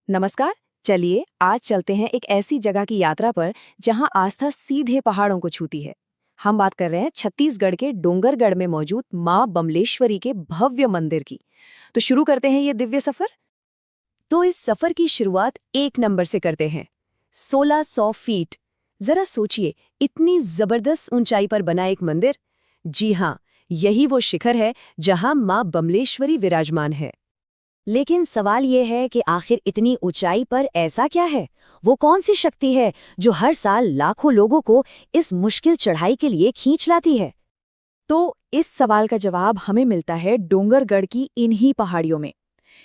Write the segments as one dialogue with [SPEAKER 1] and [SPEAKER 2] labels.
[SPEAKER 1] नमस्कार। चलिए आज चलते हैं एक ऐसी जगह की यात्रा पर जहां आस्था सीधे पहाड़ों को छूती है। हम बात कर रहे हैं छत्तीसगढ़ के डोंगरगढ़ में मौजूद मां बमलेश्वरी के भव्य मंदिर की। तो शुरू करते हैं ये दिव्य सफर। तो इस सफर की शुरुआत 1 नंबर से करते हैं। 1600 फीट। जरा सोचिए, इतनी जबरदस्त ऊंचाई पर बना एक मंदिर। जी हाँ, यही वो शिखर है जहां मां बमलेश्वरी विराजमान है।
[SPEAKER 2] लेकिन सवाल ये है कि आखिर इतनी ऊंचाई पर ऐसा क्या है? वो कौन सी शक्ति है जो हर साल लाखों लोगों को इस मुश्किल चढ़ाई के लिए खींच लाती है?
[SPEAKER 1] तो इस सवाल का जवाब हमें मिलता है डोंगरगढ़ की इन्हीं पहाड़ियों में।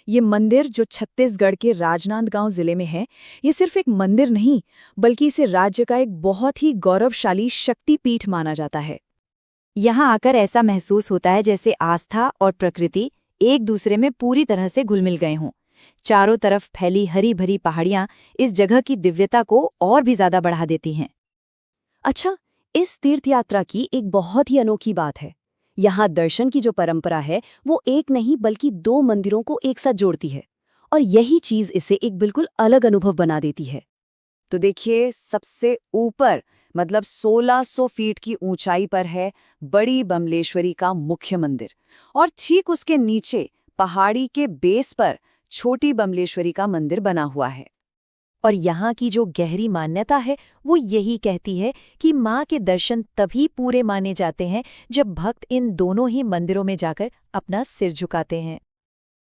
[SPEAKER 1] ये मंदिर जो छत्तीसगढ़ के राजनांदगांव जिले में है, ये सिर्फ एक मंदिर नहीं, बल्कि इसे राज्य का एक बहुत ही गौरवशाली शक्तिपीठ माना जाता है।
[SPEAKER 2] यहाँ आकर ऐसा महसूस होता है जैसे आस्था और प्रकृति एक दूसरे में पूरी तरह से घुल मिल गए हों। चारों तरफ फैली हरी भरी पहाड़ियां इस जगह की दिव्यता को और भी ज्यादा बढ़ा देती हैं।
[SPEAKER 1] अच्छा, इस तीर्थ यात्रा की एक बहुत ही अनोखी बात है। यहाँ दर्शन की जो परंपरा है वो एक नहीं बल्कि 2 मंदिरों को एक साथ जोड़ती है, और यही चीज इसे एक बिल्कुल अलग अनुभव बना देती है। तो देखिए, सबसे ऊपर मतलब 1600 फीट की ऊंचाई पर है बड़ी बमलेश्वरी का मुख्य मंदिर, और ठीक उसके नीचे पहाड़ी के बेस पर छोटी बमलेश्वरी का मंदिर बना हुआ है। और यहाँ की जो गहरी मान्यता है वो यही कहती है कि माँ के दर्शन तभी पूरे माने जाते हैं जब भक्त इन दोनों ही मंदिरों में जाकर अपना सिर झुकाते हैं।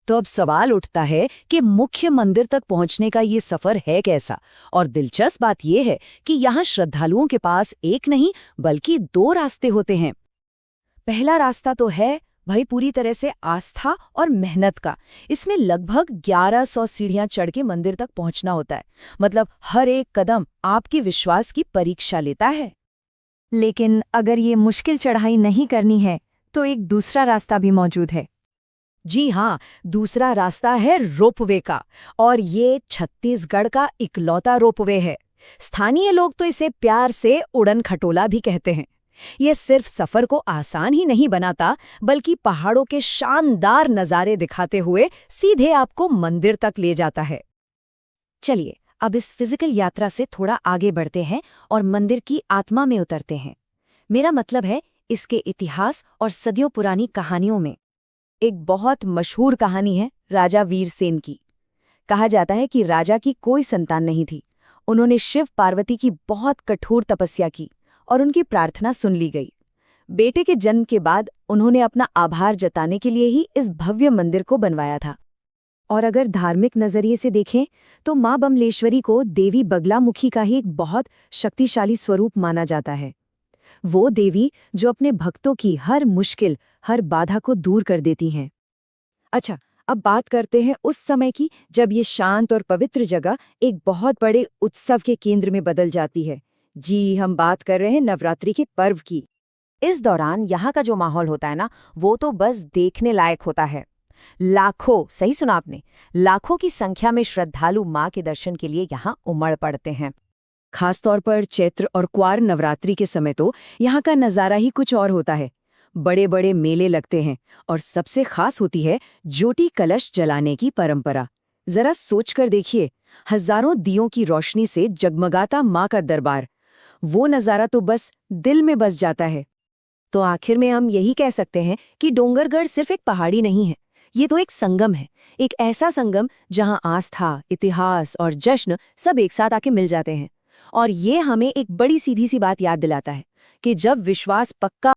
[SPEAKER 1] तो अब सवाल उठता है कि मुख्य मंदिर तक पहुंचने का ये सफर है कैसा। और दिलचस्प बात यह है कि यहाँ श्रद्धालुओं के पास एक नहीं बल्कि 2 रास्ते होते हैं। पहला रास्ता तो है भाई पूरी तरह से आस्था और मेहनत का। इसमें लगभग 1100 सीढ़ियां चढ़ के मंदिर तक पहुंचना होता है। मतलब हर एक कदम आपके विश्वास की परीक्षा लेता है।
[SPEAKER 2] लेकिन अगर ये मुश्किल चढ़ाई नहीं करनी है तो एक दूसरा रास्ता भी मौजूद है।
[SPEAKER 1] जी हाँ, दूसरा रास्ता है रोपवे का, और ये छत्तीसगढ़ का इकलौता रोपवे है। स्थानीय लोग तो इसे प्यार से उड़न खटोला भी कहते हैं। ये सिर्फ सफर को आसान ही नहीं बनाता, बल्कि पहाड़ों के शानदार नज़ारे दिखाते हुए सीधे आपको मंदिर तक ले जाता है।
[SPEAKER 2] चलिए अब इस फिजिकल यात्रा से थोड़ा आगे बढ़ते हैं और मंदिर की आत्मा में उतरते हैं। मेरा मतलब है इसके इतिहास और सदियों पुरानी कहानियों में।
[SPEAKER 1] एक बहुत मशहूर कहानी है राजा वीरसेन की। कहा जाता है कि राजा की कोई संतान नहीं थी। उन्होंने शिव पार्वती की बहुत कठोर तपस्या की और उनकी प्रार्थना सुन ली गई। बेटे के जन्म के बाद उन्होंने अपना आभार जताने के लिए ही इस भव्य मंदिर को बनवाया था। और अगर धार्मिक नजरिए से देखें तो मां बमलेश्वरी को देवी बगलामुखी का ही एक बहुत शक्तिशाली स्वरूप माना जाता है। वो देवी जो अपने भक्तों की हर मुश्किल, हर बाधा को दूर कर देती हैं। अच्छा, अब बात करते हैं उस समय की जब ये शांत और पवित्र जगह एक बहुत बड़े उत्सव के केंद्र में बदल जाती है। जी, हम बात कर रहे हैं नवरात्रि के पर्व की। इस दौरान यहाँ का जो माहौल होता है ना, वो तो बस देखने लायक होता है। लाखों, सही सुना आपने, लाखों की संख्या में श्रद्धालु माँ के दर्शन के लिए यहाँ उमड़ पड़ते हैं। खासतौर पर चैत्र और क्वार नवरात्रि के समय तो यहाँ का नज़ारा ही कुछ और होता है। बड़े बड़े मेले लगते हैं, और सबसे खास होती है ज्योति कलश जलाने की परंपरा। जरा सोचकर देखिए, हजारों दियों की रोशनी से जगमगाता माँ का दरबार। वो नज़ारा तो बस दिल में बस जाता है। तो आखिर में हम यही कह सकते हैं कि डोंगरगढ़ सिर्फ एक पहाड़ी नहीं है, ये तो एक संगम है। एक ऐसा संगम जहाँ आस्था, इतिहास और जश्न सब एक साथ आके मिल जाते हैं। और ये हमें एक बड़ी सीधी सी बात याद दिलाता है कि जब विश्वास पक्का